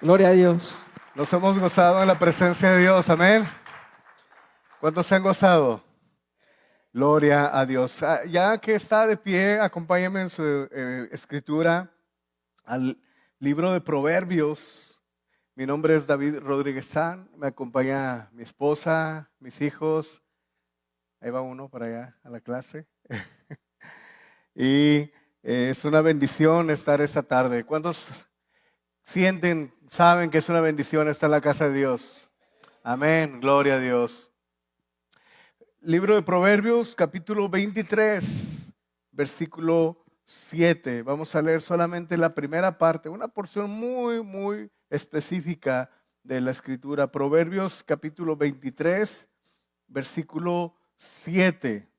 Gloria a Dios. Nos hemos gozado en la presencia de Dios, amén. ¿Cuántos se han gozado? Gloria a Dios. Ya que está de pie, acompáñame en su escritura al libro de Proverbios. Mi nombre es David Rodríguez San, me acompaña mi esposa, mis hijos. Ahí va uno para allá a la clase. Y es una bendición estar esta tarde. ¿Cuántos saben que es una bendición estar en la casa de Dios? Amén, gloria a Dios. Libro de Proverbios, capítulo 23, versículo 7. Vamos a leer solamente la primera parte, una porción muy específica de la escritura. Proverbios, capítulo 23, versículo 7.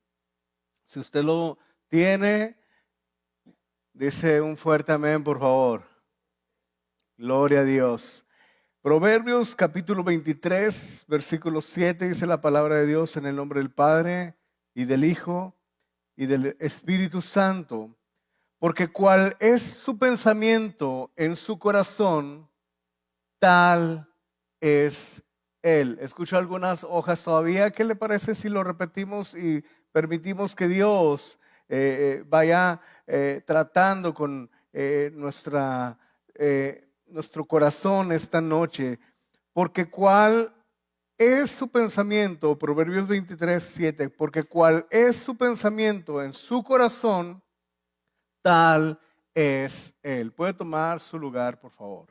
Si usted lo tiene, dice un fuerte amén, por favor. Gloria a Dios. Proverbios capítulo 23, versículo 7, dice la palabra de Dios: en el nombre del Padre y del Hijo y del Espíritu Santo. Porque cual es su pensamiento en su corazón, tal es Él. Escucho algunas hojas todavía. ¿Qué le parece si lo repetimos y permitimos que Dios vaya tratando con nuestro corazón esta noche? Porque cuál es su pensamiento, Proverbios 23, 7, porque cuál es su pensamiento en su corazón, tal es Él. ¿Puede tomar su lugar, por favor?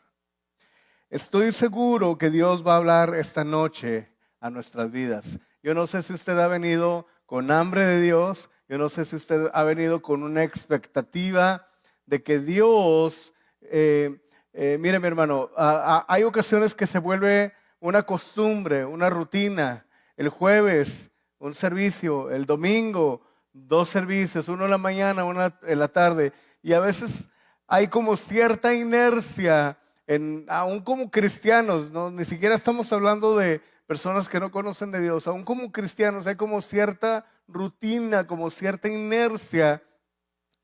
Estoy seguro que Dios va a hablar esta noche a nuestras vidas. Yo no sé si usted ha venido con hambre de Dios, yo no sé si usted ha venido con una expectativa de que Dios, mire mi hermano, hay ocasiones que se vuelve una costumbre, una rutina. El jueves, un servicio; el domingo, dos servicios, uno en la mañana, uno en la tarde. Y a veces hay como cierta inercia, aún como cristianos, ¿no? Ni siquiera estamos hablando de personas que no conocen de Dios. Aún como cristianos hay como cierta rutina, como cierta inercia.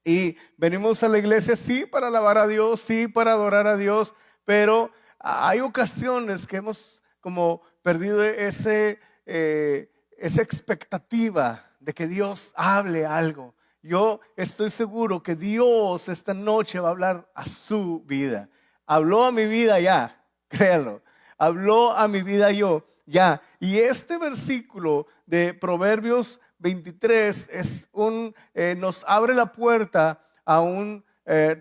Y venimos a la iglesia, sí, para alabar a Dios, sí, para adorar a Dios, pero hay ocasiones que hemos como perdido esa expectativa de que Dios hable algo. Yo estoy seguro que Dios esta noche va a hablar a su vida. Habló a mi vida ya, créalo. Habló a mi vida ya. Y este versículo de Proverbios 23 nos abre la puerta a un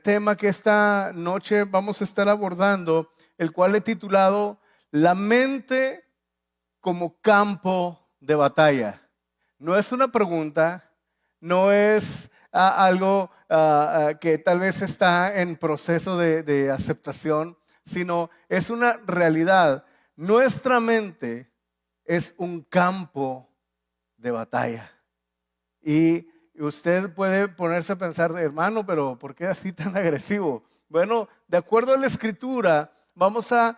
tema que esta noche vamos a estar abordando, el cual he titulado La mente como campo de batalla. No es una pregunta, no es algo que tal vez está en proceso de aceptación, sino es una realidad. Nuestra mente es un campo de batalla. Y usted puede ponerse a pensar, hermano, pero ¿por qué así tan agresivo? Bueno, de acuerdo a la escritura, vamos a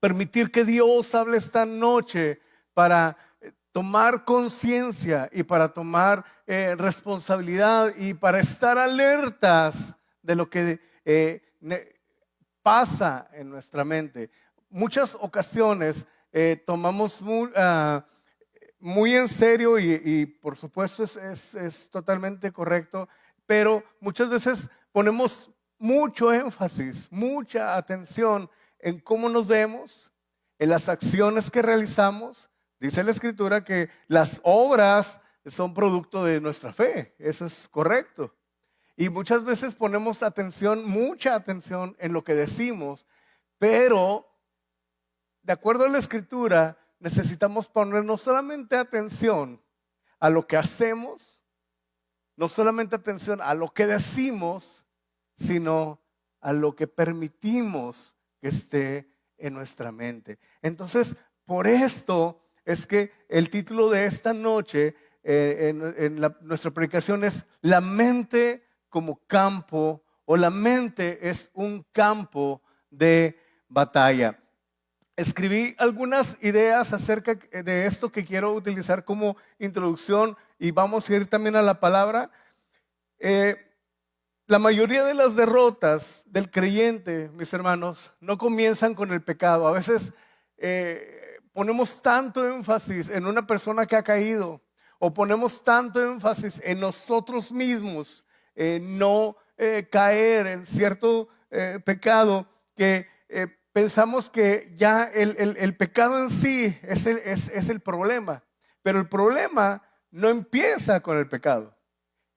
permitir que Dios hable esta noche para tomar conciencia y para tomar responsabilidad y para estar alertas de lo que pasa en nuestra mente. Muchas ocasiones tomamos muy en serio y por supuesto es totalmente correcto, pero muchas veces ponemos mucho énfasis, mucha atención en cómo nos vemos, en las acciones que realizamos. Dice la Escritura que las obras son producto de nuestra fe, eso es correcto. Y muchas veces ponemos atención, mucha atención en lo que decimos, pero de acuerdo a la Escritura necesitamos poner no solamente atención a lo que hacemos, no solamente atención a lo que decimos, sino a lo que permitimos que esté en nuestra mente. Entonces, por esto es que el título de esta noche nuestra predicación es La mente como campo, o la mente es un campo de batalla. Escribí algunas ideas acerca de esto que quiero utilizar como introducción y vamos a ir también a la palabra. La mayoría de las derrotas del creyente, mis hermanos, no comienzan con el pecado. A veces ponemos tanto énfasis en una persona que ha caído o ponemos tanto énfasis en nosotros mismos, no caer en cierto pecado que pensamos que ya el pecado en sí es el problema. Pero el problema no empieza con el pecado.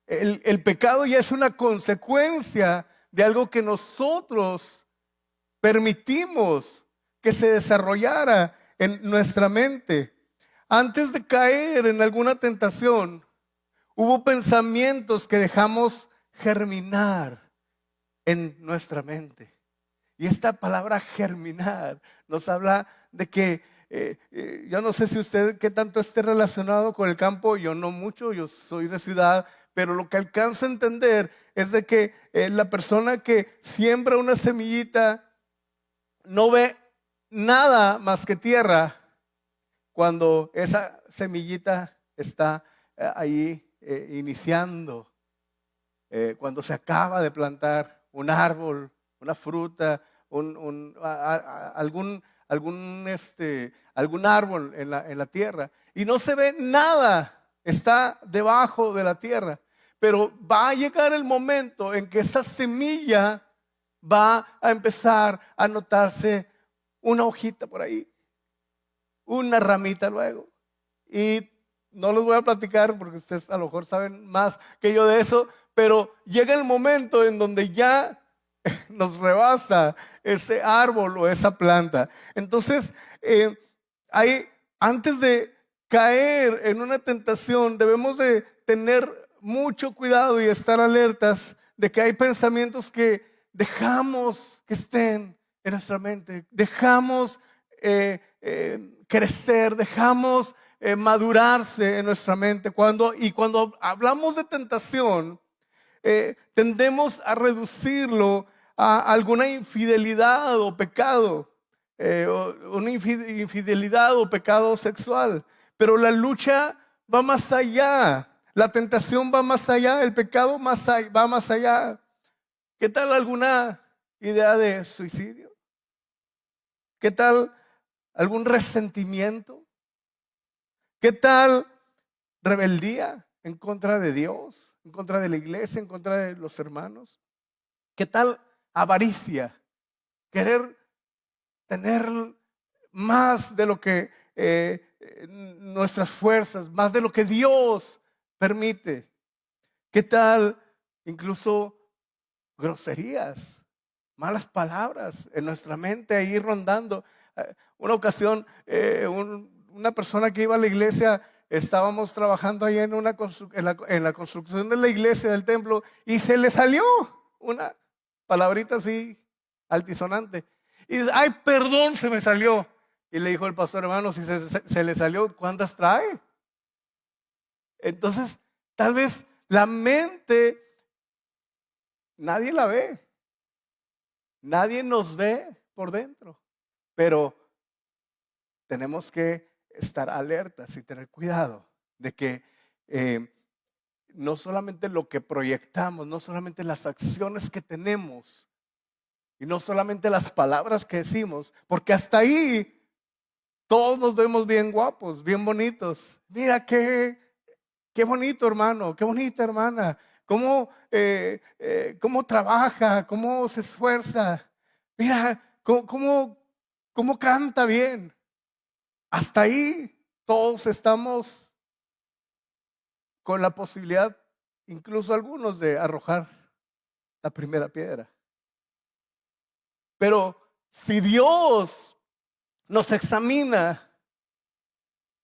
El pecado ya es una consecuencia de algo que nosotros permitimos que se desarrollara en nuestra mente. Antes de caer en alguna tentación, hubo pensamientos que dejamos germinar en nuestra mente. Y esta palabra germinar nos habla de que yo no sé si usted qué tanto esté relacionado con el campo, yo no mucho, yo soy de ciudad, pero lo que alcanzo a entender es de que la persona que siembra una semillita no ve nada más que tierra cuando esa semillita está ahí iniciando, cuando se acaba de plantar un árbol, una fruta, algún árbol en la tierra. Y no se ve nada, está debajo de la tierra. Pero va a llegar el momento en que esa semilla va a empezar a notarse una hojita por ahí, una ramita luego. Y no les voy a platicar porque ustedes a lo mejor saben más que yo de eso, pero llega el momento en donde ya nos rebasa ese árbol o esa planta. Entonces, antes de caer en una tentación, debemos de tener mucho cuidado y estar alertas de que hay pensamientos que dejamos que estén en nuestra mente, dejamos crecer, dejamos madurarse en nuestra mente. Y cuando hablamos de tentación, tendemos a reducirlo a alguna infidelidad o pecado, una infidelidad o pecado sexual. Pero la lucha va más allá, la tentación va más allá, el pecado va más allá. ¿Qué tal alguna idea de suicidio? ¿Qué tal algún resentimiento? ¿Qué tal rebeldía en contra de Dios, en contra de la iglesia, en contra de los hermanos? ¿Qué tal avaricia? Querer tener más de lo que nuestras fuerzas, más de lo que Dios permite. ¿Qué tal incluso groserías, malas palabras en nuestra mente ahí rondando? Una ocasión, una persona que iba a la iglesia, estábamos trabajando ahí en la construcción de la iglesia, del templo, y se le salió una palabrita así altisonante. Y dice, ay, perdón, se me salió. Y le dijo el pastor, hermano, si se le salió, ¿cuántas trae? Entonces, tal vez la mente, nadie la ve. Nadie nos ve por dentro. Pero tenemos que estar alertas y tener cuidado de que no solamente lo que proyectamos, no solamente las acciones que tenemos y no solamente las palabras que decimos, porque hasta ahí todos nos vemos bien guapos, bien bonitos. Mira qué bonito hermano, qué bonita hermana, cómo trabaja, cómo se esfuerza. Mira cómo canta bien. Hasta ahí todos estamos con la posibilidad, incluso algunos, de arrojar la primera piedra. Pero si Dios nos examina,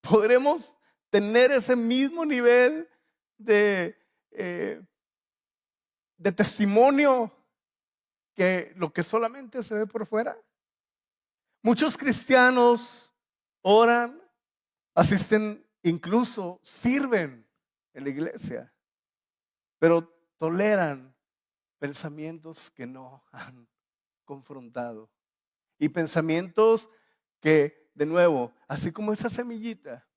podremos tener ese mismo nivel de testimonio que lo que solamente se ve por fuera. Muchos cristianos oran, asisten, incluso sirven en la iglesia, pero toleran pensamientos que no han confrontado. Y pensamientos que, de nuevo, así como esa semillita,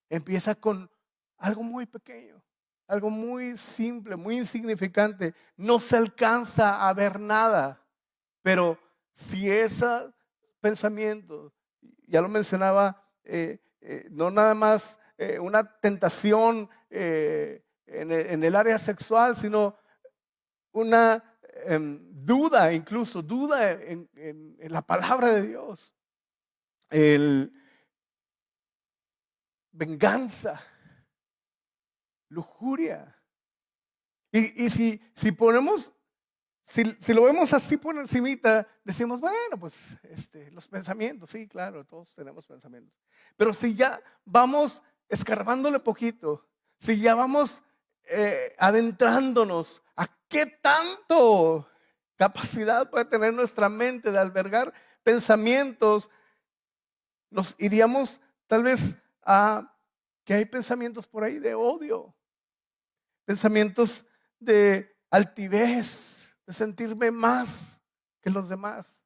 empieza con algo muy pequeño, algo muy simple, muy insignificante. No se alcanza a ver nada, pero si ese pensamiento, ya lo mencionaba, no nada más una tentación en el área sexual, sino una duda, incluso duda en la palabra de Dios, venganza, lujuria. Y si ponemos, si lo vemos así por encimita, decimos, bueno, pues los pensamientos, sí, claro, todos tenemos pensamientos. Pero si ya vamos escarbándole poquito, si ya vamos adentrándonos a qué tanto capacidad puede tener nuestra mente de albergar pensamientos, nos iríamos tal vez a que hay pensamientos por ahí de odio, pensamientos de altivez, de sentirme más que los demás.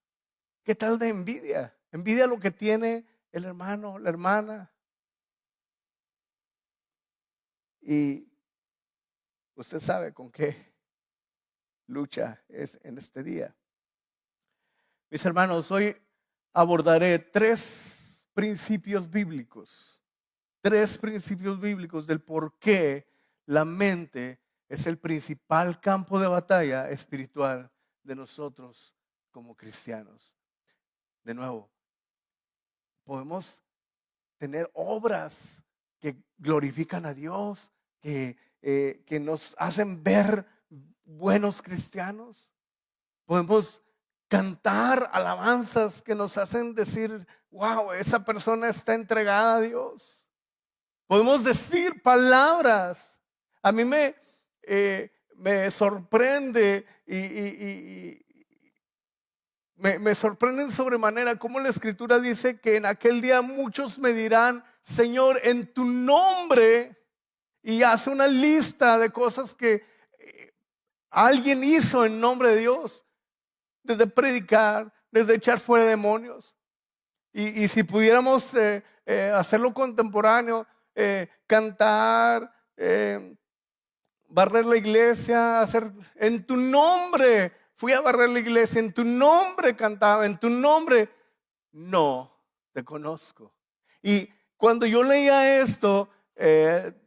¿Qué tal de envidia? Envidia lo que tiene el hermano, la hermana. Y usted sabe con qué lucha es en este día. Mis hermanos, hoy abordaré tres principios bíblicos del por qué la mente es el principal campo de batalla espiritual de nosotros como cristianos. De nuevo, podemos tener obras que glorifican a Dios, que nos hacen ver buenos cristianos. Podemos cantar alabanzas que nos hacen decir, wow, esa persona está entregada a Dios. Podemos decir palabras. A mí me sorprende y me sorprenden sobremanera cómo la Escritura dice que en aquel día muchos me dirán, Señor, en tu nombre, y hace una lista de cosas que alguien hizo en nombre de Dios, desde predicar, desde echar fuera demonios. Y si pudiéramos hacerlo contemporáneo, cantar, barrer la iglesia, hacer en tu nombre. Fui a barrer la iglesia, en tu nombre cantaba, en tu nombre. No te conozco. Y cuando yo leía esto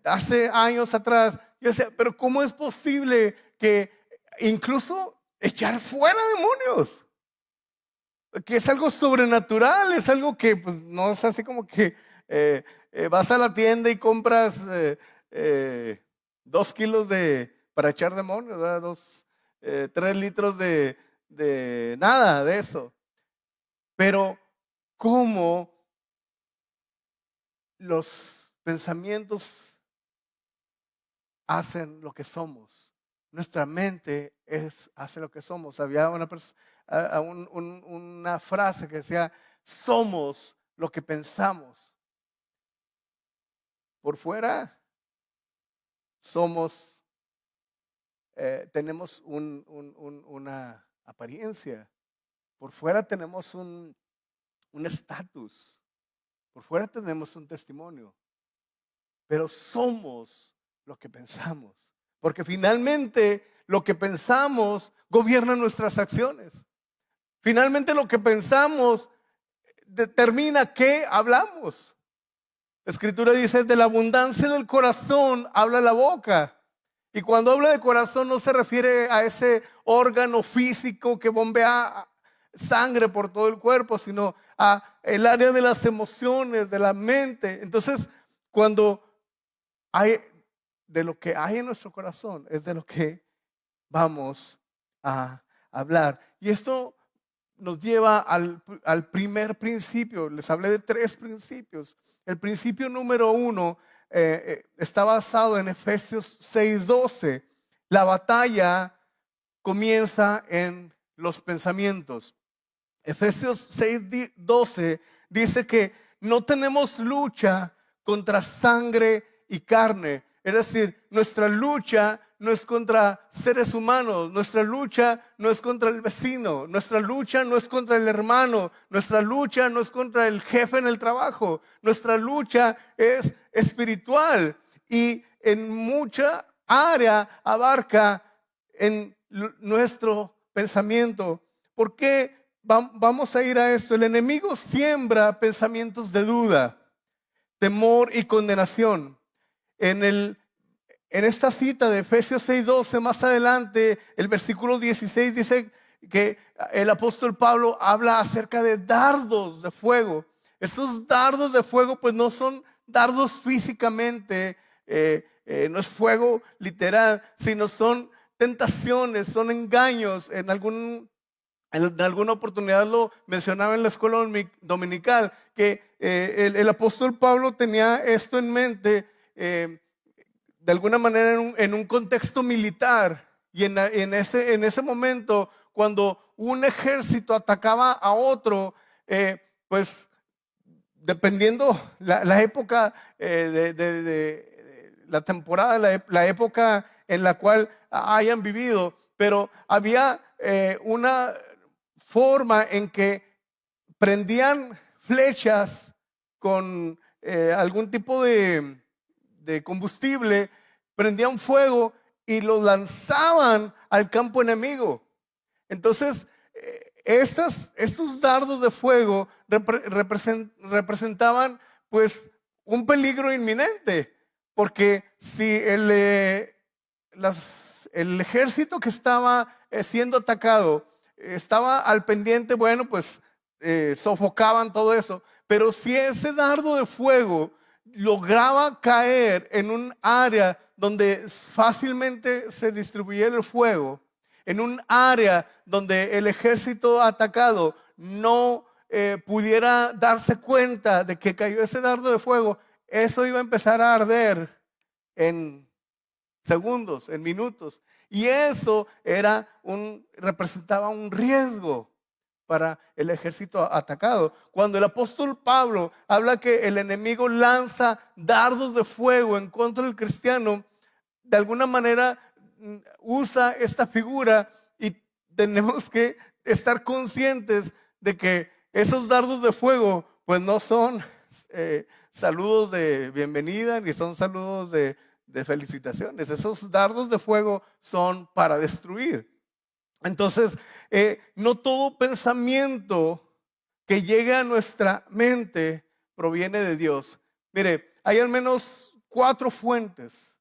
hace años atrás, yo decía, pero ¿cómo es posible que incluso echar fuera demonios? Que es algo sobrenatural, es algo que pues, no es así como que vas a la tienda y compras 2 kilos para echar demonios, ¿verdad? 3 litros de nada de eso. Pero cómo los pensamientos hacen lo que somos. Nuestra mente hace lo que somos. Había una frase que decía, somos lo que pensamos. Por fuera tenemos una apariencia. Por fuera tenemos un estatus. Por fuera tenemos un testimonio. Pero somos lo que pensamos. Porque finalmente lo que pensamos gobierna nuestras acciones. Finalmente lo que pensamos determina qué hablamos. La Escritura dice, de la abundancia del corazón habla la boca. Y cuando habla de corazón no se refiere a ese órgano físico que bombea sangre por todo el cuerpo, sino a el área de las emociones, de la mente. Entonces, cuando hay de lo que hay en nuestro corazón, es de lo que vamos a hablar. Y esto nos lleva al primer principio. Les hablé de 3 principios. El principio número 1 está basado en Efesios 6:12. La batalla comienza en los pensamientos. Efesios 6:12 dice que no tenemos lucha contra sangre y carne. Es decir, nuestra lucha no es contra seres humanos, nuestra lucha no es contra el vecino, nuestra lucha no es contra el hermano, nuestra lucha no es contra el jefe en el trabajo, nuestra lucha es espiritual. Y en mucha área abarca en nuestro pensamiento? ¿Por qué vamos a ir a esto? El enemigo siembra pensamientos de duda, temor y condenación. En esta cita de Efesios 6:12, más adelante, el versículo 16 dice que el apóstol Pablo habla acerca de dardos de fuego. Estos dardos de fuego pues no son dardos físicamente, no es fuego literal, sino son tentaciones, son engaños. En alguna oportunidad lo mencionaba en la escuela dominical, que el apóstol Pablo tenía esto en mente, de alguna manera en un contexto militar. Y en ese momento, cuando un ejército atacaba a otro, pues dependiendo la época, de la temporada, la época en la cual hayan vivido, pero había una forma en que prendían flechas con algún tipo de combustible, prendían fuego y lo lanzaban al campo enemigo. Entonces, estos dardos de fuego representaban pues un peligro inminente, porque si el ejército que estaba siendo atacado estaba al pendiente, bueno, pues sofocaban todo eso. Pero si ese dardo de fuego lograba caer en un área donde fácilmente se distribuía el fuego, en un área donde el ejército atacado no pudiera darse cuenta de que cayó ese dardo de fuego, eso iba a empezar a arder en segundos, en minutos. Y eso representaba un riesgo para el ejército atacado. Cuando el apóstol Pablo habla que el enemigo lanza dardos de fuego en contra del cristiano, de alguna manera usa esta figura, y tenemos que estar conscientes de que esos dardos de fuego pues no son saludos de bienvenida ni son saludos de felicitaciones. Esos dardos de fuego son para destruir. Entonces, no todo pensamiento que llegue a nuestra mente proviene de Dios. Mire, hay al menos cuatro fuentes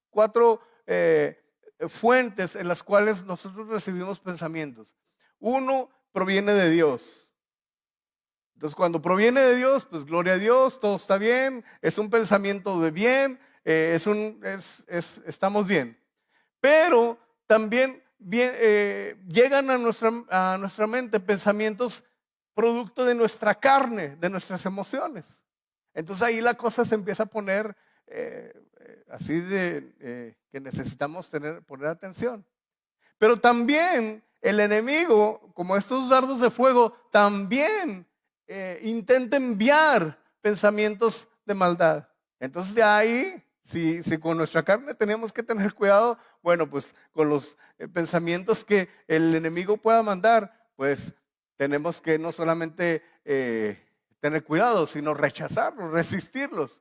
en las cuales nosotros recibimos pensamientos. Uno proviene de Dios. Entonces, cuando proviene de Dios, pues gloria a Dios, todo está bien, es un pensamiento de bien, estamos bien. Pero también llegan a nuestra mente pensamientos producto de nuestra carne, de nuestras emociones. Entonces ahí la cosa se empieza a poner así que necesitamos poner atención. Pero también el enemigo, como estos dardos de fuego, también intenta enviar pensamientos de maldad. Entonces de ahí, si con nuestra carne tenemos que tener cuidado, bueno, pues con los pensamientos que el enemigo pueda mandar, pues tenemos que no solamente tener cuidado, sino rechazarlos, resistirlos.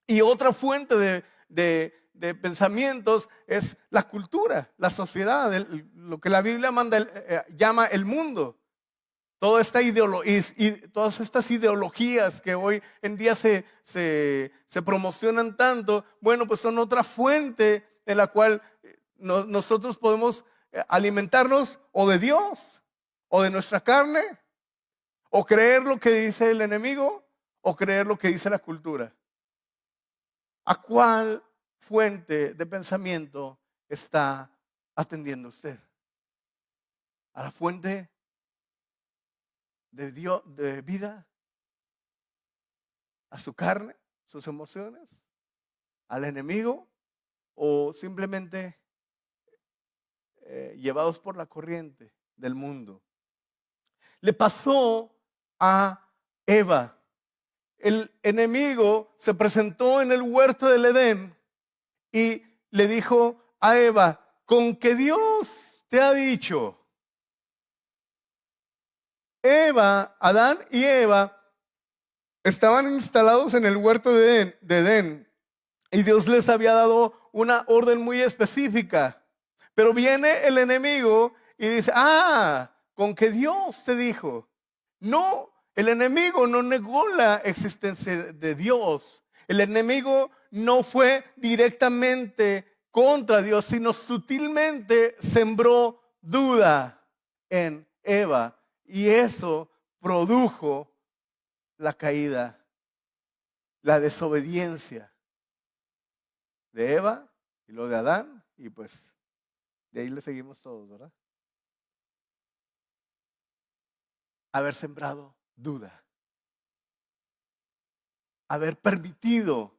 Y otra fuente de pensamientos es la cultura, la sociedad, lo que la Biblia llama el mundo. Todas estas ideologías que hoy en día se promocionan tanto, bueno, pues son otra fuente en la cual nosotros podemos alimentarnos o de Dios, o de nuestra carne, o creer lo que dice el enemigo, o creer lo que dice la cultura. ¿A cuál fuente de pensamiento está atendiendo usted? ¿A la fuente de Dios, de vida? ¿A su carne, sus emociones? ¿Al enemigo? ¿O simplemente llevados por la corriente del mundo? Le pasó a Eva. El enemigo se presentó en el huerto del Edén y le dijo a Eva: con que Dios te ha dicho. Adán y Eva estaban instalados en el huerto de Edén. Y Dios les había dado una orden muy específica. Pero viene el enemigo y dice, con que Dios te dijo. No, el enemigo no negó la existencia de Dios. El enemigo no fue directamente contra Dios, sino sutilmente sembró duda en Eva. Y eso produjo la caída, la desobediencia de Eva y lo de Adán. Y pues de ahí le seguimos todos, ¿verdad? Haber sembrado duda. Haber permitido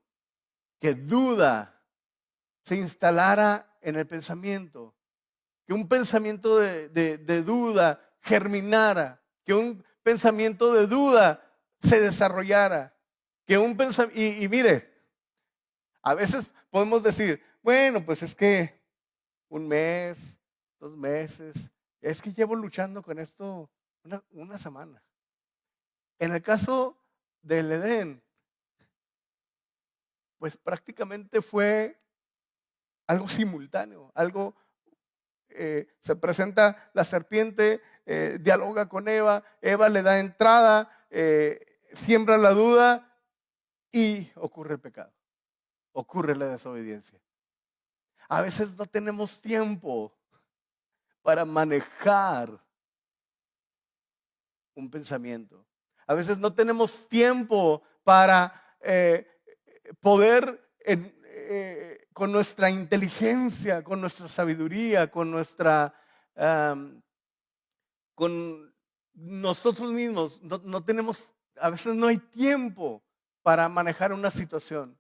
que duda se instalara en el pensamiento, que un pensamiento de duda germinara, que un pensamiento de duda se desarrollara, que un pensamiento, y mire, a veces podemos decir, bueno, pues es que un mes, 2 meses, es que llevo luchando con esto una semana. En el caso del Edén, pues prácticamente fue algo simultáneo, algo, se presenta la serpiente, dialoga con Eva, Eva le da entrada, siembra la duda y ocurre el pecado, ocurre la desobediencia. A veces no tenemos tiempo para manejar un pensamiento. A veces no tenemos tiempo para poder con nuestra inteligencia, con nuestra sabiduría, con nosotros mismos. No tenemos, a veces no hay tiempo para manejar una situación.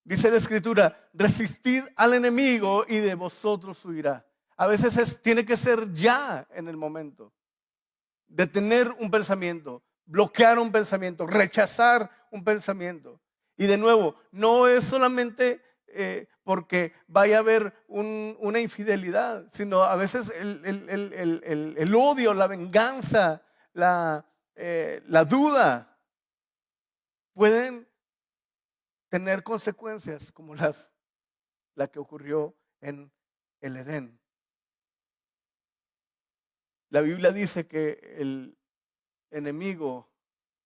Dice la Escritura, resistid al enemigo y de vosotros huirá. A veces tiene que ser ya en el momento. Detener un pensamiento, bloquear un pensamiento, rechazar un pensamiento. Y de nuevo, no es solamente porque vaya a haber una infidelidad, sino a veces el odio, la venganza, la duda pueden tener consecuencias como la que ocurrió en el Edén. La Biblia dice que el enemigo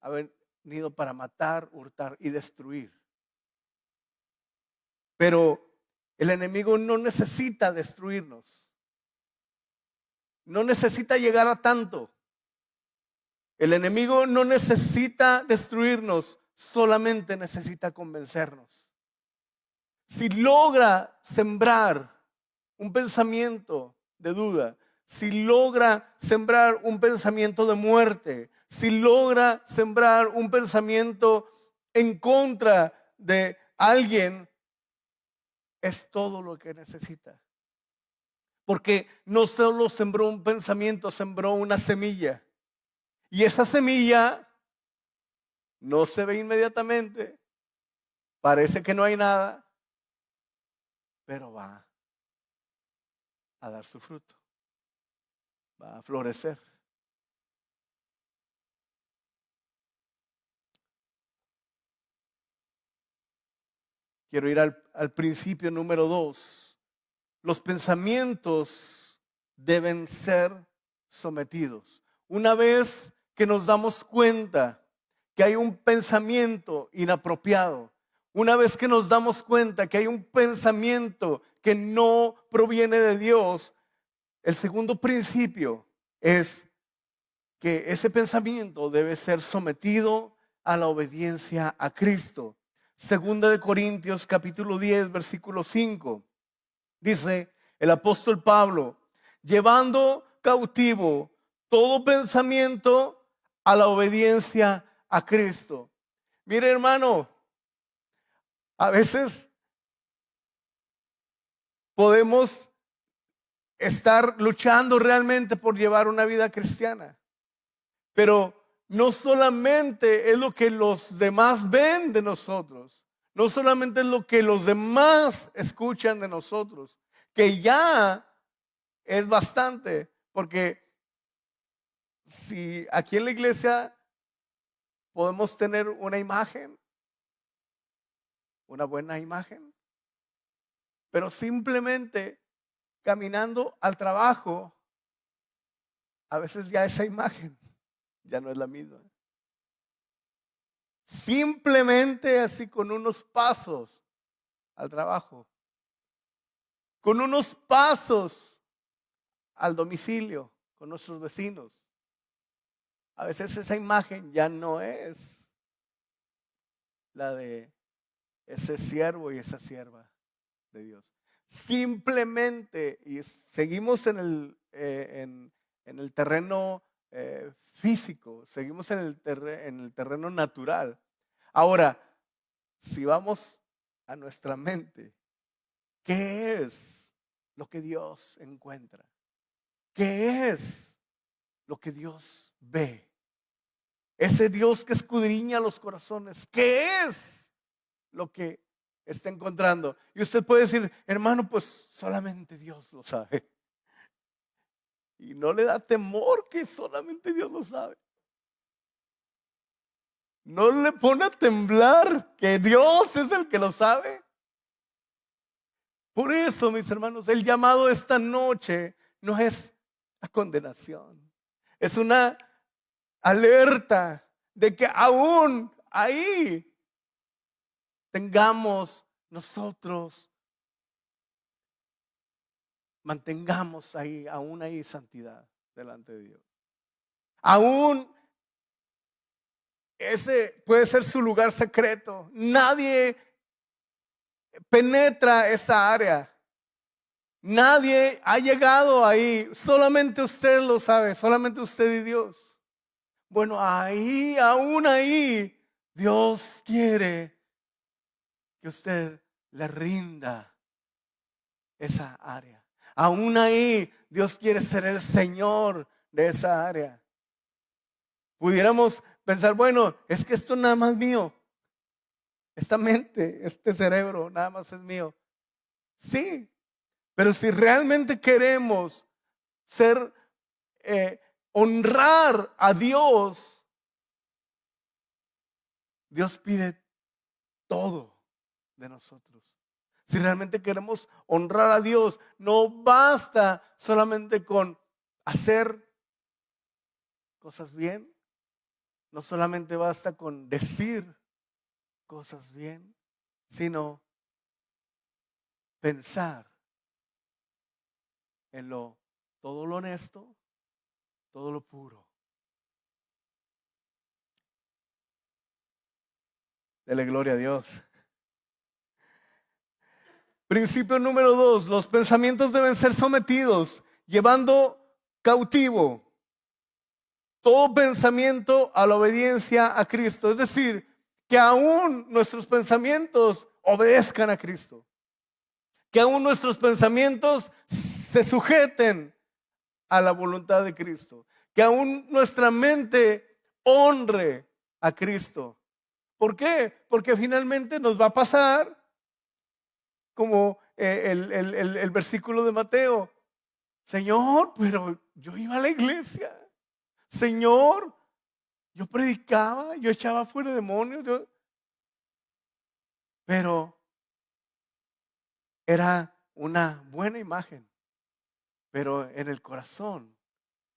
ha venido para matar, hurtar y destruir. Pero el enemigo no necesita destruirnos. No necesita llegar a tanto. El enemigo no necesita destruirnos, solamente necesita convencernos. Si logra sembrar un pensamiento de duda, si logra sembrar un pensamiento de muerte, si logra sembrar un pensamiento en contra de alguien, es todo lo que necesita. Porque no solo sembró un pensamiento, sembró una semilla. Y esa semilla no se ve inmediatamente, parece que no hay nada, pero va a dar su fruto, va a florecer. Quiero ir al principio número 2. Los pensamientos deben ser sometidos. Una vez que nos damos cuenta que hay un pensamiento inapropiado, una vez que nos damos cuenta que hay un pensamiento que no proviene de Dios, el segundo principio es que ese pensamiento debe ser sometido a la obediencia a Cristo. Segunda de Corintios capítulo 10, versículo 5. Dice el apóstol Pablo, llevando cautivo todo pensamiento a la obediencia a Cristo. Mire, hermano, a veces podemos estar luchando realmente por llevar una vida cristiana, pero no solamente es lo que los demás ven de nosotros, no solamente es lo que los demás escuchan de nosotros, que ya es bastante, porque si aquí en la iglesia podemos tener una imagen, una buena imagen. Pero simplemente caminando al trabajo, a veces ya esa imagen ya no es la misma. Simplemente así con unos pasos al trabajo, con unos pasos al domicilio, con nuestros vecinos. A veces esa imagen ya no es la de ese siervo y esa sierva de Dios. Simplemente, y seguimos en el terreno físico, seguimos en el terreno natural. Ahora, si vamos a nuestra mente, ¿qué es lo que Dios encuentra? ¿Qué es lo que Dios ve? Ese Dios que escudriña los corazones, ¿qué es lo que está encontrando? Y usted puede decir, hermano, pues solamente Dios lo sabe. Y no le da temor que solamente Dios lo sabe. No le pone a temblar que Dios es el que lo sabe. Por eso, mis hermanos, el llamado esta noche no es a condenación. Es una alerta de que aún ahí tengamos nosotros, mantengamos ahí, aún ahí santidad delante de Dios. Aún ese puede ser su lugar secreto. Nadie penetra esa área. Nadie ha llegado ahí. Solamente usted lo sabe, solamente usted y Dios. Bueno, ahí, aún ahí, Dios quiere que usted le rinda esa área. Aún ahí, Dios quiere ser el Señor de esa área. Pudiéramos pensar, bueno, es que esto nada más es mío. Esta mente, este cerebro, nada más es mío. Sí, pero si realmente queremos ser, honrar a Dios, Dios pide todo de nosotros. Si realmente queremos honrar a Dios, no basta solamente con hacer cosas bien, no solamente basta con decir cosas bien, sino pensar en todo lo honesto, todo lo puro. Dele gloria a Dios. Principio número 2, los pensamientos deben ser sometidos, llevando cautivo todo pensamiento a la obediencia a Cristo. Es decir, que aún nuestros pensamientos obedezcan a Cristo. Que aún nuestros pensamientos se sujeten a la voluntad de Cristo. Que aún nuestra mente honre a Cristo. ¿Por qué? Porque finalmente nos va a pasar como el versículo de Mateo. Señor, pero yo iba a la iglesia. Señor, yo predicaba, yo echaba fuera demonios. Pero era una buena imagen. Pero en el corazón,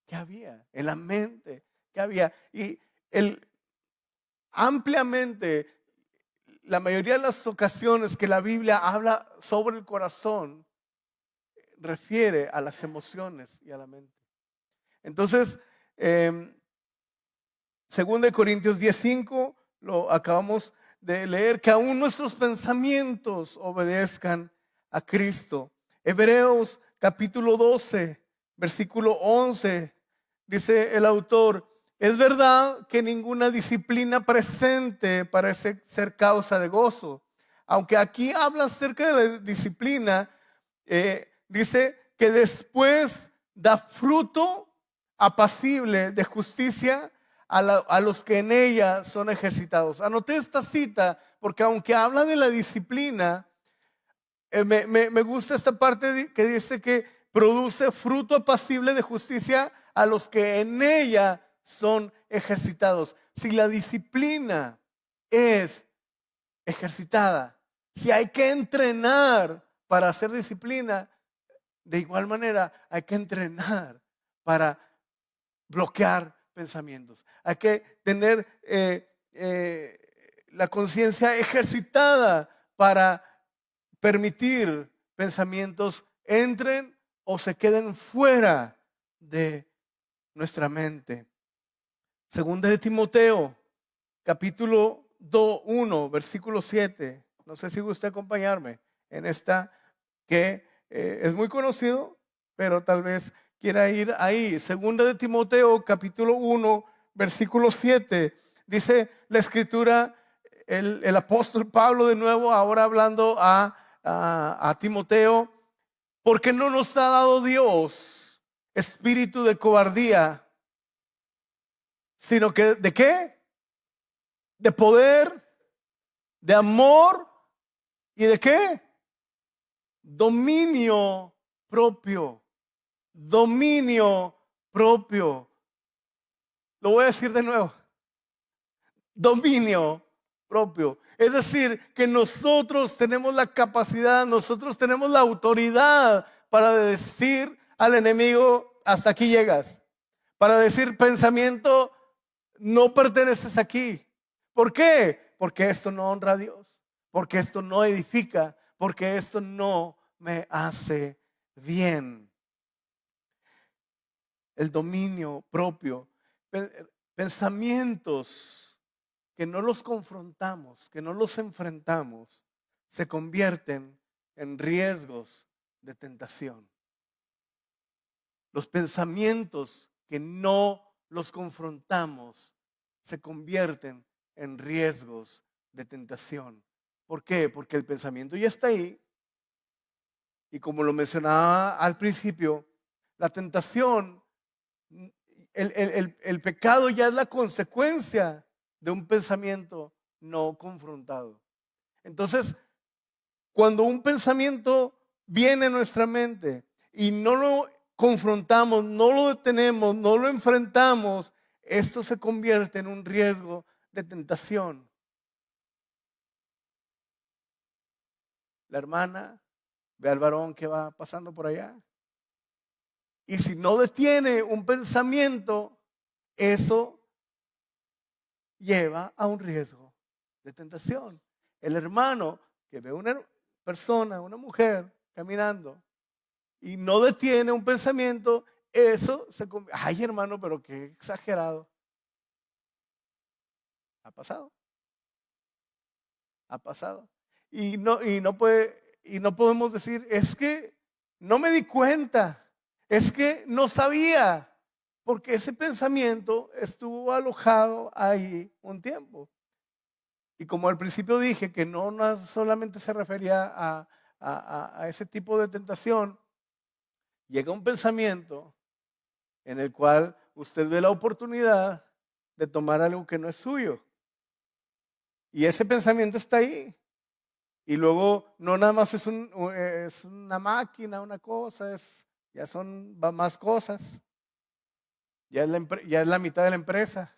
¿qué había? En la mente, ¿qué había? Y ampliamente, la mayoría de las ocasiones que la Biblia habla sobre el corazón, refiere a las emociones y a la mente. Entonces, 2 Corintios 10:5, lo acabamos de leer, que aún nuestros pensamientos obedezcan a Cristo. Hebreos capítulo 12, versículo 11, dice el autor: es verdad que ninguna disciplina presente parece ser causa de gozo. Aunque aquí habla acerca de la disciplina, dice que después da fruto apacible de justicia a los que en ella son ejercitados. Anoté esta cita porque aunque habla de la disciplina, me gusta esta parte que dice que produce fruto apacible de justicia a los que en ella son ejercitados. Si la disciplina es ejercitada, Si hay que entrenar para hacer disciplina, de igual manera hay que entrenar para bloquear pensamientos. Hay que tener la conciencia ejercitada para permitir pensamientos entren o se queden fuera de nuestra mente. Segunda de Timoteo, capítulo 1, versículo 7. No sé si gusta acompañarme en esta que es muy conocido, pero tal vez quiera ir ahí. Segunda de Timoteo, capítulo 1, versículo 7. Dice la escritura, el apóstol Pablo de nuevo, ahora hablando a Timoteo, porque no nos ha dado Dios espíritu de cobardía, sino que ¿de qué? De poder, de amor y ¿de qué? Dominio propio. Dominio propio. Lo voy a decir de nuevo. Dominio propio. Es decir, que nosotros tenemos la capacidad, nosotros tenemos la autoridad para decir al enemigo, hasta aquí llegas. Para decir, pensamiento, no perteneces aquí. ¿Por qué? Porque esto no honra a Dios. Porque esto no edifica. Porque esto no me hace bien. El dominio propio. Pensamientos que no los confrontamos, que no los enfrentamos, se convierten en riesgos de tentación. Los pensamientos que no los confrontamos se convierten en riesgos de tentación. ¿Por qué? Porque el pensamiento ya está ahí. Y como lo mencionaba al principio, la tentación, el pecado ya es la consecuencia de un pensamiento no confrontado. Entonces, cuando un pensamiento viene a nuestra mente y no lo confrontamos, no lo detenemos, no lo enfrentamos, esto se convierte en un riesgo de tentación. La hermana ve al varón que va pasando por allá. Y si no detiene un pensamiento, eso lleva a un riesgo de tentación. El hermano que ve una persona, una mujer caminando y no detiene un pensamiento, eso se convierte. Ay, hermano, pero qué exagerado. Ha pasado. Ha pasado. Y no podemos decir, es que no me di cuenta, es que no sabía, porque ese pensamiento estuvo alojado ahí un tiempo. Y como al principio dije que no solamente se refería a ese tipo de tentación, llega un pensamiento en el cual usted ve la oportunidad de tomar algo que no es suyo. Y ese pensamiento está ahí. Y luego no nada más es una máquina, una cosa, ya son más cosas. Ya es la mitad de la empresa.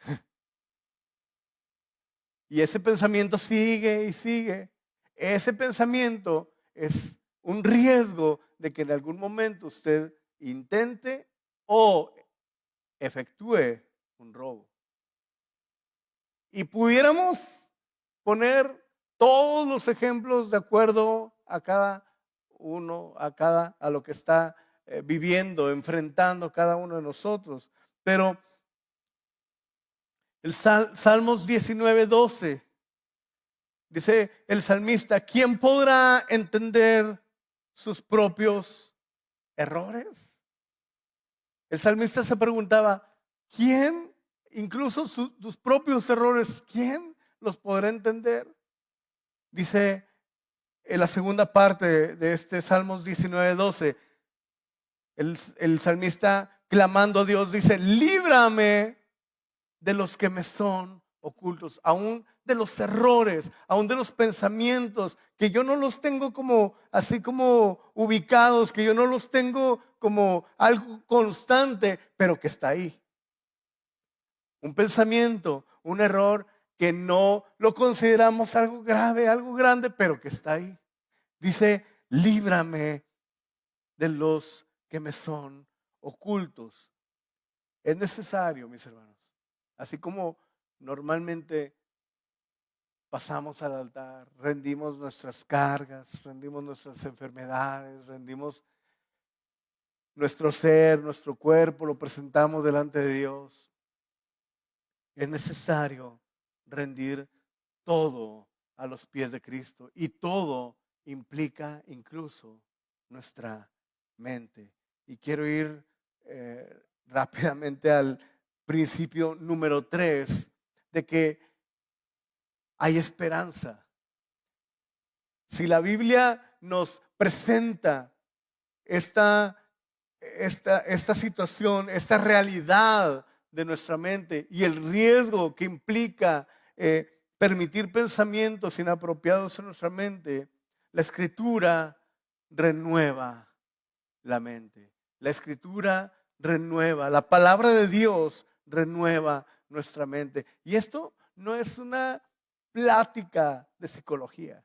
Y ese pensamiento sigue y sigue. Ese pensamiento es un riesgo de que en algún momento usted intente o efectúe un robo. Y pudiéramos poner todos los ejemplos de acuerdo a cada uno, a lo que está viviendo, enfrentando cada uno de nosotros. Pero el Salmos 19:12 dice el salmista, ¿quién podrá entender sus propios errores? El salmista se preguntaba, ¿quién, incluso tus propios errores, quién los podrá entender? Dice en la segunda parte de este Salmos 19:12, el salmista clamando a Dios dice, líbrame de los que me son ocultos, aún de los errores, aún de los pensamientos, que yo no los tengo como así como ubicados, que yo no los tengo como algo constante, pero que está ahí. Un pensamiento, un error que no lo consideramos algo grave, algo grande, pero que está ahí. Dice, líbrame de los que me son ocultos. Es necesario, mis hermanos, así como normalmente pasamos al altar, rendimos nuestras cargas, rendimos nuestras enfermedades, rendimos nuestro ser, nuestro cuerpo, lo presentamos delante de Dios. Es necesario rendir todo a los pies de Cristo, y todo implica incluso nuestra mente. Y quiero ir rápidamente al principio número 3 de que hay esperanza. Si la Biblia nos presenta esta situación, esta realidad de nuestra mente y el riesgo que implica permitir pensamientos inapropiados en nuestra mente, la Escritura renueva la mente. La Escritura renueva, la palabra de Dios renueva nuestra mente. Y esto no es una plática de psicología.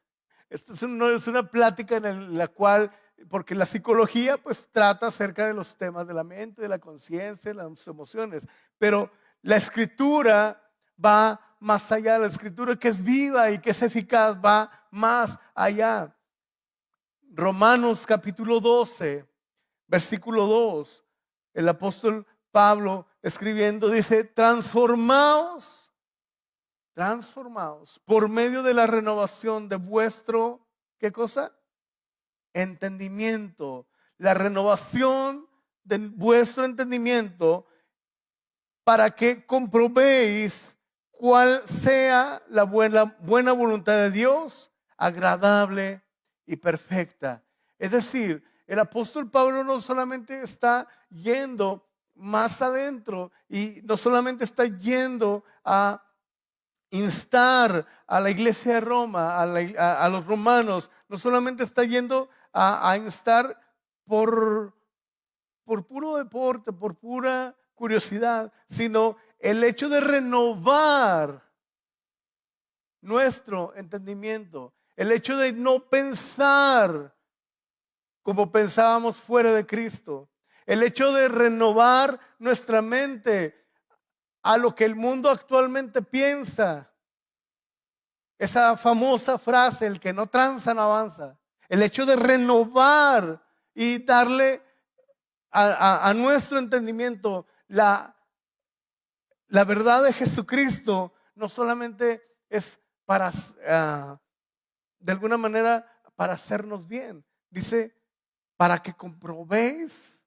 Esto no es una plática en la cual, porque la psicología pues trata acerca de los temas de la mente, de la conciencia, de las emociones, pero la Escritura va más allá. La Escritura, que es viva y que es eficaz, va más allá. Romanos capítulo 12, versículo 2, el apóstol Pablo escribiendo dice, transformaos por medio de la renovación de vuestro, ¿qué cosa? Entendimiento. La renovación de vuestro entendimiento, para que comprobéis cuál sea la buena voluntad de Dios, agradable y perfecta. Es decir, el apóstol Pablo no solamente está yendo más adentro y no solamente está yendo a instar a la iglesia de Roma, a los romanos, no solamente está yendo a instar por puro deporte, por pura curiosidad, sino el hecho de renovar nuestro entendimiento, el hecho de no pensar como pensábamos fuera de Cristo, el hecho de renovar nuestra mente a lo que el mundo actualmente piensa. Esa famosa frase, el que no tranza no avanza. El hecho de renovar y darle a nuestro entendimiento la verdad de Jesucristo, no solamente es para, de alguna manera, para hacernos bien. Dice, para que comprobéis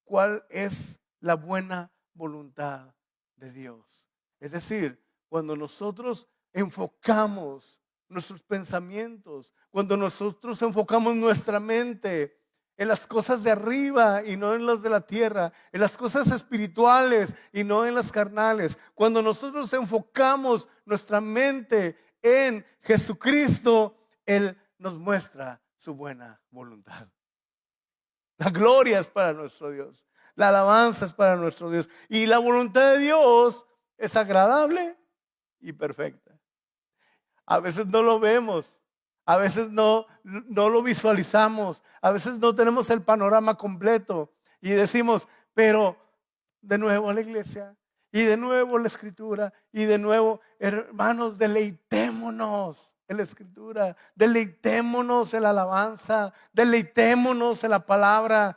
cuál es la buena voluntad de Dios. Es decir, cuando nosotros enfocamos nuestros pensamientos, cuando nosotros enfocamos nuestra mente en las cosas de arriba y no en las de la tierra, en las cosas espirituales y no en las carnales, cuando nosotros enfocamos nuestra mente en Jesucristo, Él nos muestra su buena voluntad. La gloria es para nuestro Dios. La alabanza es para nuestro Dios. Y la voluntad de Dios es agradable y perfecta. A veces no lo vemos. A veces no lo visualizamos. A veces no tenemos el panorama completo. Y decimos, pero de nuevo a la iglesia. Y de nuevo la Escritura. Y de nuevo, hermanos, deleitémonos en la Escritura, deleitémonos en la alabanza, deleitémonos en la palabra.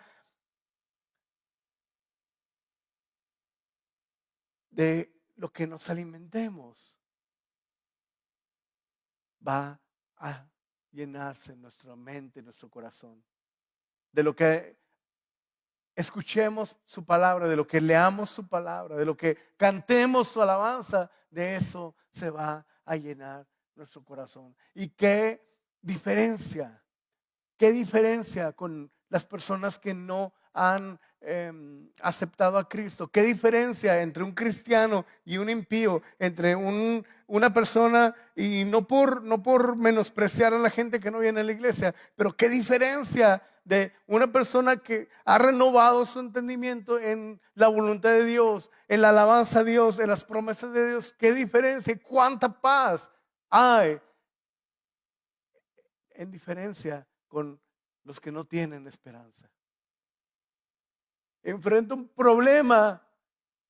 De lo que nos alimentemos va a llenarse nuestra mente, nuestro corazón. De lo que escuchemos su palabra, de lo que leamos su palabra, de lo que cantemos su alabanza, de eso se va a llenar nuestro corazón. Y qué diferencia con las personas que no han aceptado a Cristo. ¿Qué diferencia entre un cristiano y un impío? Entre una persona, y no por menospreciar a la gente que no viene a la iglesia, pero qué diferencia de una persona que ha renovado su entendimiento en la voluntad de Dios, en la alabanza a Dios, en las promesas de Dios. Qué diferencia y cuánta paz hay en diferencia con los que no tienen esperanza. Enfrenta un problema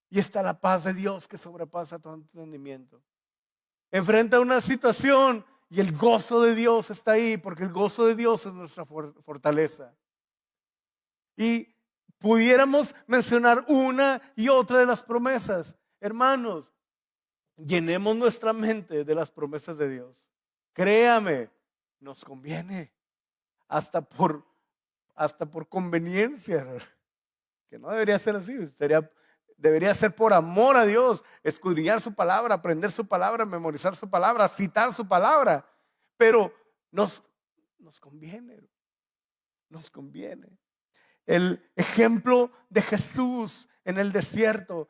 y está la paz de Dios que sobrepasa todo entendimiento. Enfrenta una situación y el gozo de Dios está ahí, porque el gozo de Dios es nuestra fortaleza. Y pudiéramos mencionar una y otra de las promesas. Hermanos, llenemos nuestra mente de las promesas de Dios. Créame, nos conviene, hasta por conveniencia, que no debería ser así. Debería ser por amor a Dios, escudriñar su palabra, aprender su palabra, memorizar su palabra, citar su palabra. Pero nos conviene, nos conviene. El ejemplo de Jesús en el desierto.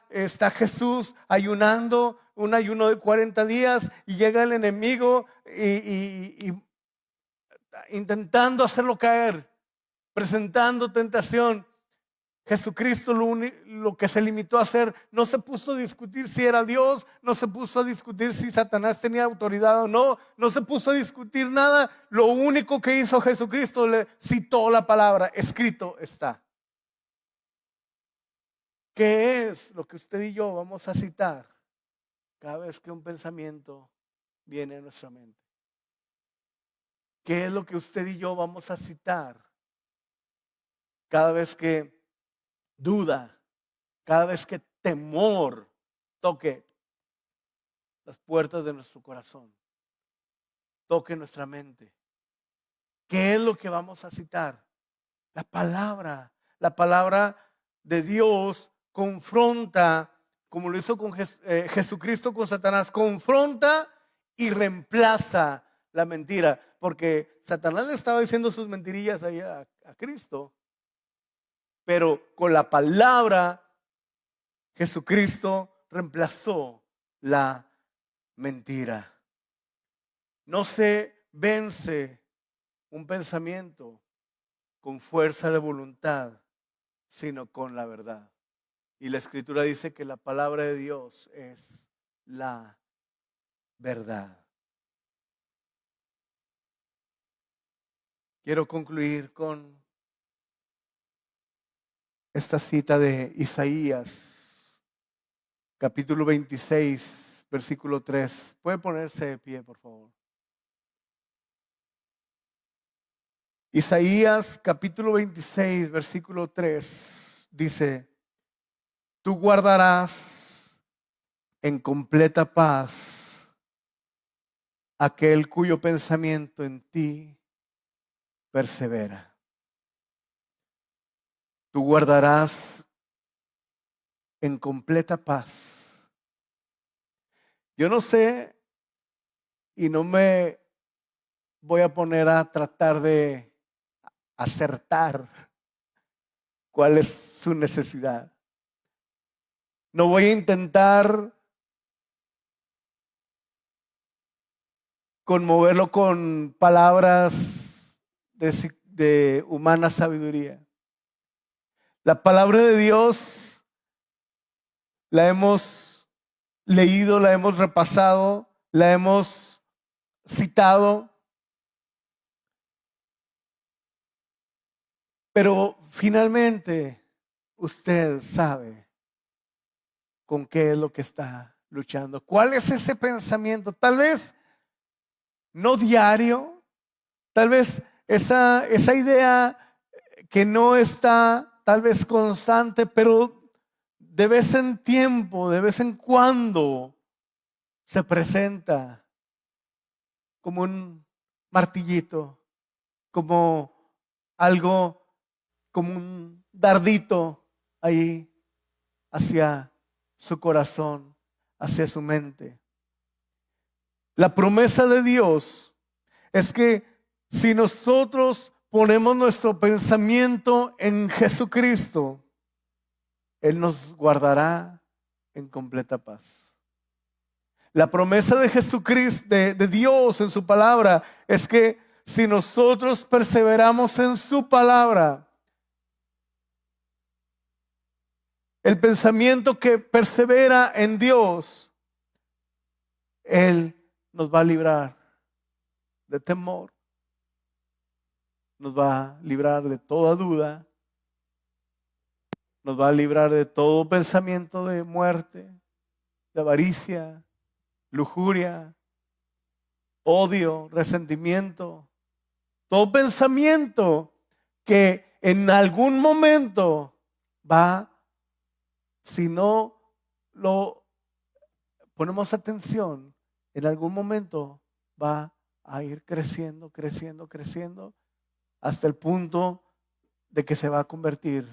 Está Jesús ayunando, un ayuno de 40 días, y llega el enemigo y intentando hacerlo caer, presentando tentación. Jesucristo lo que se limitó a hacer, no se puso a discutir si era Dios, no se puso a discutir si Satanás tenía autoridad o no, no se puso a discutir nada. Lo único que hizo Jesucristo, le citó la palabra, escrito está. ¿Qué es lo que usted y yo vamos a citar cada vez que un pensamiento viene a nuestra mente? ¿Qué es lo que usted y yo vamos a citar cada vez que duda, cada vez que temor toque las puertas de nuestro corazón, toque nuestra mente? ¿Qué es lo que vamos a citar? La palabra de Dios confronta, como lo hizo con Jesucristo con Satanás, confronta y reemplaza la mentira, porque Satanás le estaba diciendo sus mentirillas ahí a Cristo, pero con la palabra Jesucristo reemplazó la mentira. No se vence un pensamiento con fuerza de voluntad, sino con la verdad. Y la Escritura dice que la palabra de Dios es la verdad. Quiero concluir con esta cita de Isaías, capítulo 26, versículo 3. ¿Puede ponerse de pie, por favor? Isaías, capítulo 26, versículo 3, dice: tú guardarás en completa paz aquel cuyo pensamiento en ti persevera. Tú guardarás en completa paz. Yo no sé, y no me voy a poner a tratar de acertar cuál es su necesidad. No voy a intentar conmoverlo con palabras de humana sabiduría. La palabra de Dios la hemos leído, la hemos repasado, la hemos citado, pero finalmente usted sabe con qué es lo que está luchando. ¿Cuál es ese pensamiento? Tal vez no diario, tal vez esa idea que no está tal vez constante, pero de vez en tiempo, de vez en cuando se presenta como un martillito, como algo, como un dardito ahí hacia su corazón, hacia su mente. La promesa de Dios es que si nosotros ponemos nuestro pensamiento en Jesucristo, Él nos guardará en completa paz. La promesa de Jesucristo, de Dios en su palabra, es que si nosotros perseveramos en su palabra, el pensamiento que persevera en Dios, Él nos va a librar de temor, nos va a librar de toda duda, nos va a librar de todo pensamiento de muerte, de avaricia, lujuria, odio, resentimiento, todo pensamiento que en algún momento va, si no lo ponemos atención, en algún momento va a ir creciendo, creciendo, creciendo, hasta el punto de que se va a convertir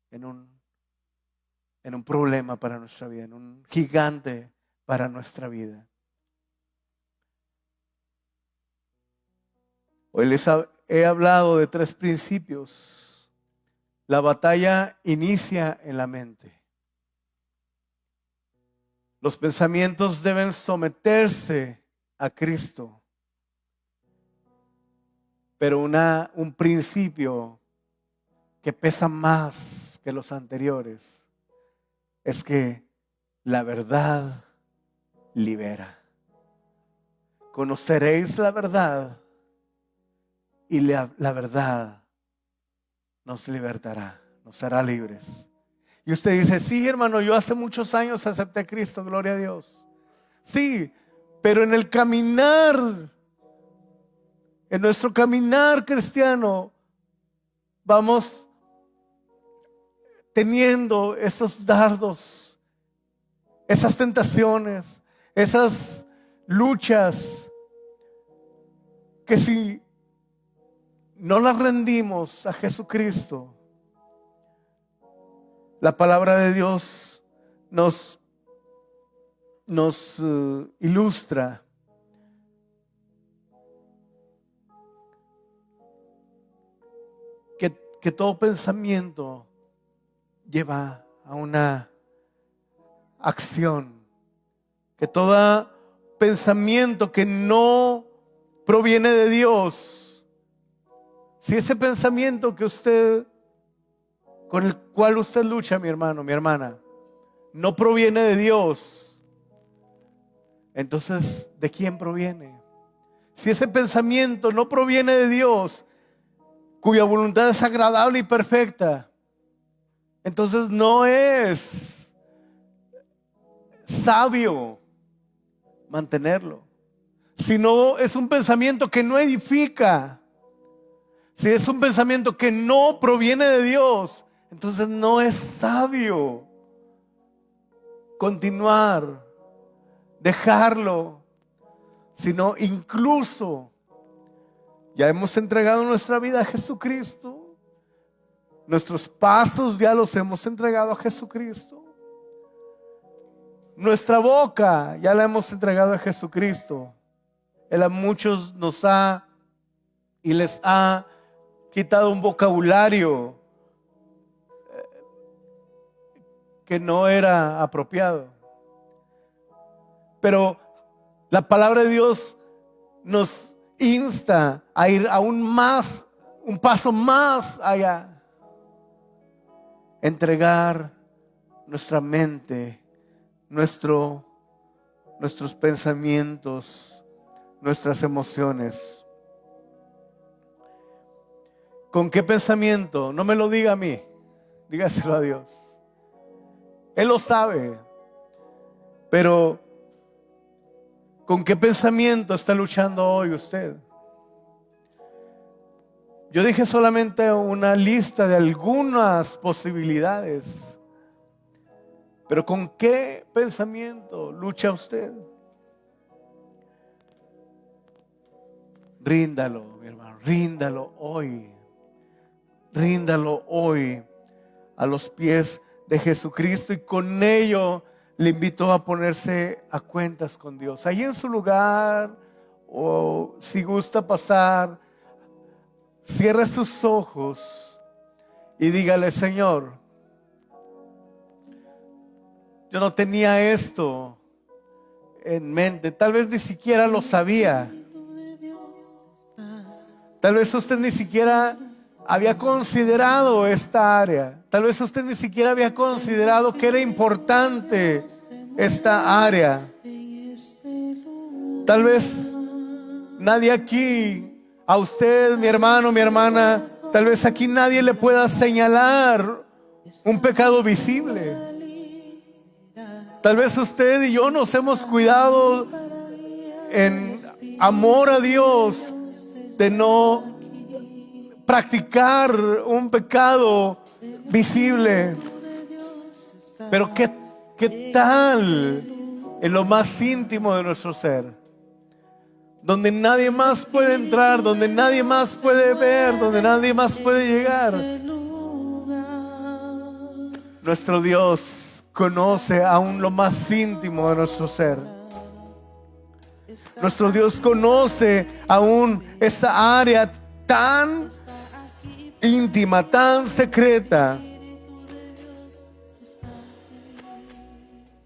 en un problema para nuestra vida, en un gigante para nuestra vida. Hoy he hablado de 3 principios. La batalla inicia en la mente. Los pensamientos deben someterse a Cristo. Pero un principio que pesa más que los anteriores es que la verdad libera. Conoceréis la verdad y la verdad nos libertará, nos hará libres. Y usted dice, sí, hermano, yo hace muchos años acepté a Cristo, gloria a Dios. Sí, pero en el caminar, en nuestro caminar cristiano, vamos teniendo esos dardos, esas tentaciones, esas luchas, que si no las rendimos a Jesucristo, la palabra de Dios nos ilustra que todo pensamiento lleva a una acción, que todo pensamiento que no proviene de Dios, si ese pensamiento que con el cual usted lucha, mi hermano, mi hermana, no proviene de Dios, entonces, ¿de quién proviene? Si ese pensamiento no proviene de Dios, cuya voluntad es agradable y perfecta, entonces no es sabio mantenerlo. Si no es un pensamiento que no edifica, si es un pensamiento que no proviene de Dios, entonces no es sabio continuar, dejarlo, sino incluso ya hemos entregado nuestra vida a Jesucristo, nuestros pasos ya los hemos entregado a Jesucristo, nuestra boca ya la hemos entregado a Jesucristo. Él a muchos nos ha y les ha quitado un vocabulario que no era apropiado. Pero la palabra de Dios nos insta a ir aún más, un paso más allá. Entregar nuestra mente, nuestros pensamientos, nuestras emociones. ¿Con qué pensamiento? No me lo diga a mí, dígaselo a Dios. Él lo sabe, pero ¿con qué pensamiento está luchando hoy usted? Yo dije solamente una lista de algunas posibilidades, pero ¿con qué pensamiento lucha usted? Ríndalo, mi hermano, ríndalo hoy. Ríndalo hoy a los pies de Jesucristo y con ello le invito a ponerse a cuentas con Dios. Ahí en su lugar, o si gusta pasar cierre sus ojos y dígale: Señor, yo no tenía esto en mente, tal vez ni siquiera lo sabía. Tal vez usted ni siquiera había considerado esta área. Tal vez usted ni siquiera había considerado que era importante esta área. Tal vez nadie aquí, a usted, mi hermano, mi hermana, tal vez aquí nadie le pueda señalar un pecado visible. Tal vez usted y yo nos hemos cuidado en amor a Dios de no practicar un pecado visible. Pero ¿qué tal en lo más íntimo de nuestro ser? Donde nadie más puede entrar, donde nadie más puede ver, donde nadie más puede llegar. Nuestro Dios conoce aún lo más íntimo de nuestro ser. Nuestro Dios conoce aún esa área tan íntima, tan secreta.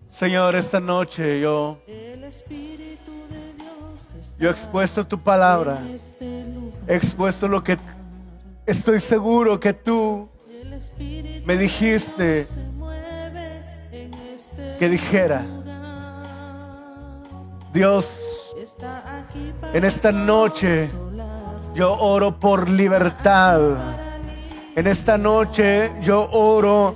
Señor, esta noche yo he expuesto tu palabra, he expuesto lo que estoy seguro que tú me dijiste que dijera. Dios, en esta noche yo oro por libertad. En esta noche yo oro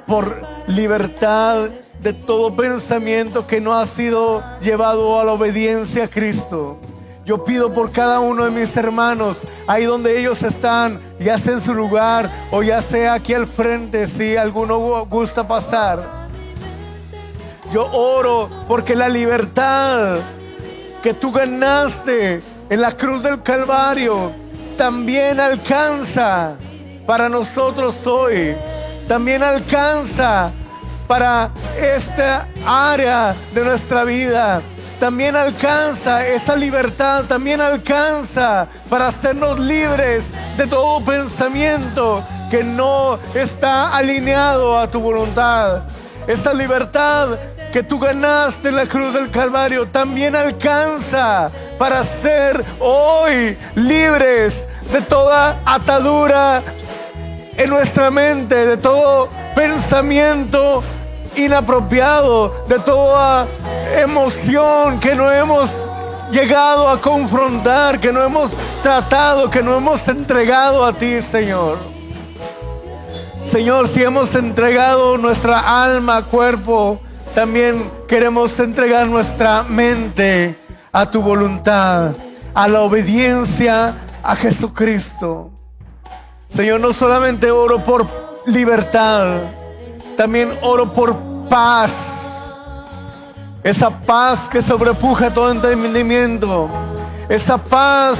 por libertad de todo pensamiento que no ha sido llevado a la obediencia a Cristo. Yo pido por cada uno de mis hermanos, ahí donde ellos están, ya sea en su lugar o ya sea aquí al frente, si alguno gusta pasar. Yo oro porque la libertad que tú ganaste en la cruz del Calvario también alcanza para nosotros hoy. También alcanza para esta área de nuestra vida. También alcanza esa libertad, también alcanza para hacernos libres de todo pensamiento que no está alineado a tu voluntad. Esa libertad que tú ganaste en la cruz del Calvario también alcanza para ser hoy libres de toda atadura en nuestra mente, de todo pensamiento inapropiado, de toda emoción que no hemos llegado a confrontar, que no hemos tratado, que no hemos entregado a ti, Señor. Señor, si hemos entregado nuestra alma, cuerpo, también queremos entregar nuestra mente a tu voluntad, a la obediencia a Jesucristo. Señor, no solamente oro por libertad, también oro por paz. Esa paz que sobrepuja todo entendimiento. Esa paz,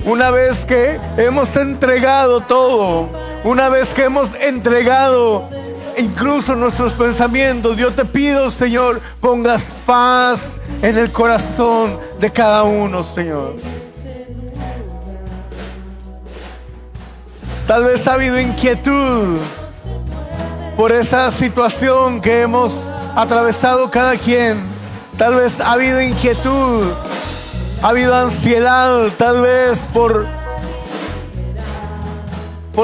una vez que hemos entregado todo, una vez que hemos entregado incluso nuestros pensamientos, yo te pido, Señor, pongas paz en el corazón de cada uno, Señor. Tal vez ha habido inquietud por esa situación que hemos atravesado cada quien. Tal vez ha habido inquietud, ha habido ansiedad, tal vez por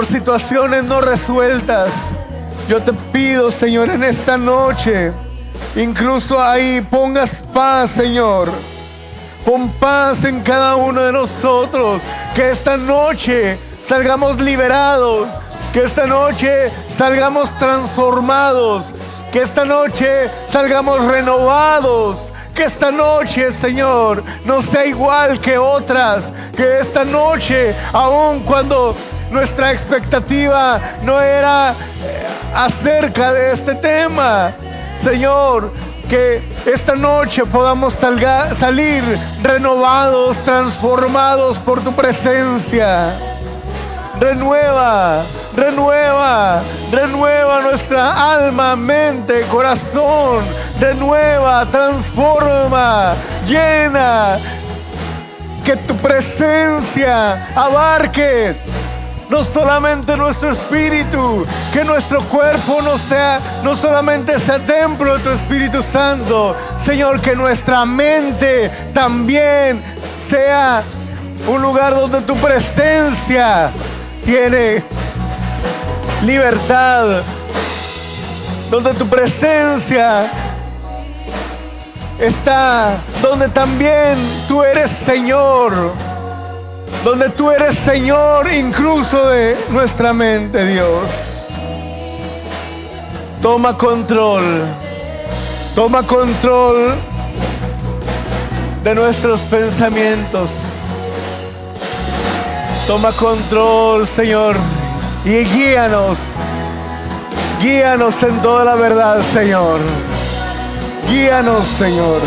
situaciones no resueltas. Yo te pido, Señor, en esta noche, incluso ahí pongas paz, Señor. Pon paz en cada uno de nosotros. Que esta noche salgamos liberados. Que esta noche salgamos transformados. Que esta noche salgamos renovados. Que esta noche, Señor, no sea igual que otras. Que esta noche, aun cuando nuestra expectativa no era acerca de este tema, Señor, que esta noche podamos salir renovados, transformados por tu presencia. Renueva nuestra alma, mente, corazón. Renueva, transforma, llena. que tu presencia abarque no solamente nuestro espíritu, que nuestro cuerpo no solamente sea templo de tu Espíritu Santo, Señor, que nuestra mente también sea un lugar donde tu presencia tiene libertad, donde tu presencia está, donde también tú eres Señor, donde tú eres Señor incluso de nuestra mente, Dios. Toma control de nuestros pensamientos. Toma control, Señor, y guíanos en toda la verdad, Señor. Guíanos, Señor.